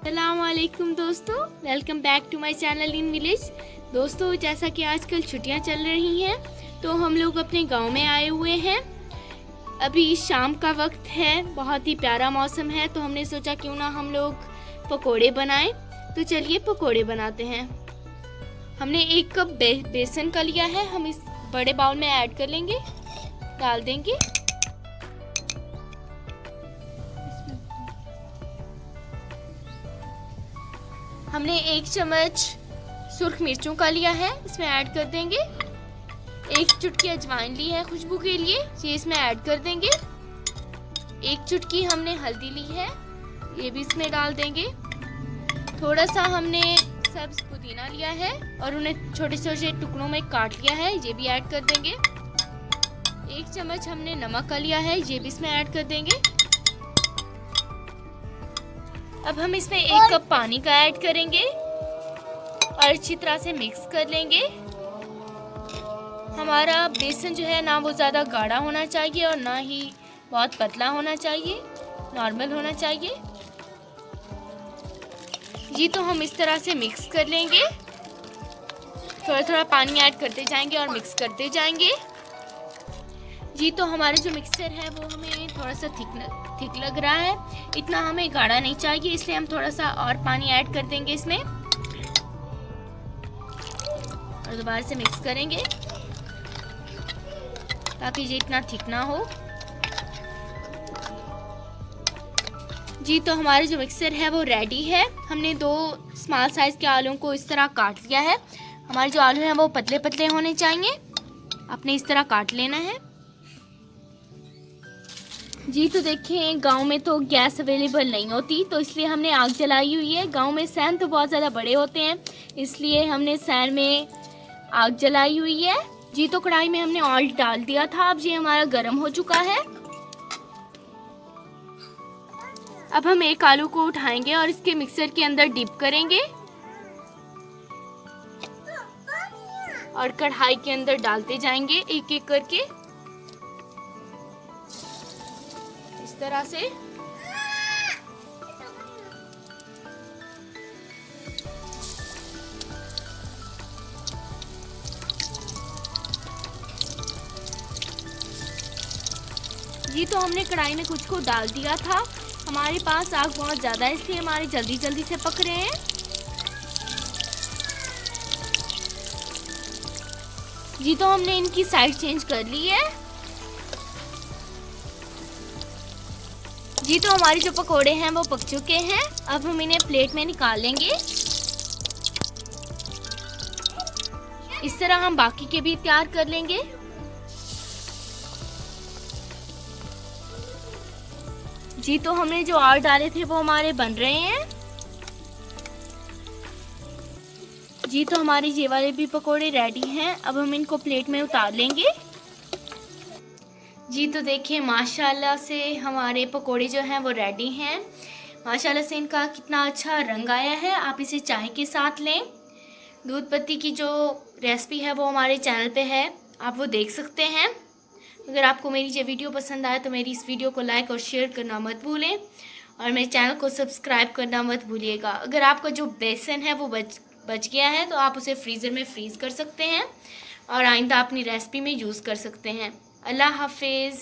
अस्सलामुअलैकुम दोस्तों, welcome back to my channel in village. दोस्तों, जैसा कि आजकल छुट्टियां चल रही हैं तो हम लोग अपने गांव में आए हुए हैं। अभी शाम का वक्त है, बहुत ही प्यारा मौसम है, तो हमने सोचा क्यों ना हम लोग पकोड़े बनाएं। तो चलिए पकोड़े बनाते हैं। हमने 1 कप बेसन का लिया है, हम इस बड़े बाउल में ऐड कर लेंगे, डाल देंगे। हमने 1 चम्मच सुर्ख मिर्चों का लिया है, इसमें ऐड कर देंगे। 1 चुटकी अजवाइन ली है खुशबू के लिए, ये इसमें ऐड कर देंगे। 1 चुटकी हमने हल्दी ली है, ये भी इसमें डाल देंगे। थोड़ा सा हमने सब्ज पुदीना लिया है और उन्हें छोटे छोटे टुकड़ों में काट लिया है, ये भी ऐड कर देंगे। 1 चम्मच हमने नमक का लिया है, ये भी इसमें ऐड कर देंगे। अब हम इसमें 1 कप पानी का ऐड करेंगे और अच्छी तरह से मिक्स कर लेंगे। हमारा बेसन जो है ना वो ज़्यादा गाढ़ा होना चाहिए और ना ही बहुत पतला होना चाहिए, नॉर्मल होना चाहिए जी। तो हम इस तरह से मिक्स कर लेंगे, थोड़ा थोड़ा पानी ऐड करते जाएंगे और मिक्स करते जाएंगे जी। तो हमारा जो मिक्सचर है वो हमें थोड़ा सा थिक लग रहा है, इतना हमें गाढ़ा नहीं चाहिए, इसलिए हम थोड़ा सा और पानी ऐड कर देंगे इसमें और दोबारा से मिक्स करेंगे ताकि ये इतना थिक ना हो जी। तो हमारे जो मिक्सचर है वो रेडी है। हमने 2 स्मॉल साइज़ के आलूओं को इस तरह काट लिया है। हमारे जो आलू हैं वो पतले पतले होने चाहिए, आपने इस तरह काट लेना है जी। तो देखिए, गांव में तो गैस अवेलेबल नहीं होती, तो इसलिए हमने आग जलाई हुई है। गांव में सैन तो बहुत ज़्यादा बड़े होते हैं, इसलिए हमने सैन में आग जलाई हुई है जी। तो कढ़ाई में हमने ऑयल डाल दिया था, अब ये हमारा गर्म हो चुका है। अब हम 1 आलू को उठाएंगे और इसके मिक्सर के अंदर डिप करेंगे और कढ़ाई के अंदर डालते जाएंगे एक एक करके इस तरह से। जी, तो हमने कढ़ाई में कुछ को डाल दिया था। हमारे पास आग बहुत ज़्यादा है, इसलिए हमारे जल्दी जल्दी से पक रहे हैं जी। तो हमने इनकी साइड चेंज कर ली है जी। तो हमारे जो पकोड़े हैं वो पक चुके हैं, अब हम इन्हें प्लेट में निकाल लेंगे। इस तरह हम बाकी के भी तैयार कर लेंगे जी। तो हमने जो और डाले थे वो हमारे बन रहे हैं जी। तो हमारे ये वाले भी पकोड़े रेडी हैं, अब हम इनको प्लेट में उतार लेंगे जी। तो देखिए, माशाल्लाह से हमारे पकोड़े जो हैं वो रेडी हैं। माशाल्लाह से इनका कितना अच्छा रंग आया है। आप इसे चाय के साथ लें। दूध पत्ती की जो रेसिपी है वो हमारे चैनल पे है, आप वो देख सकते हैं। अगर आपको मेरी ये वीडियो पसंद आए तो मेरी इस वीडियो को लाइक और शेयर करना मत भूलें और मेरे चैनल को सब्सक्राइब करना मत भूलिएगा। अगर आपका जो बेसन है वो बच गया है तो आप उसे फ्रीज़र में फ्रीज़ कर सकते हैं और आइंदा अपनी रेसिपी में यूज़ कर सकते हैं। अल्लाह हाफिज़।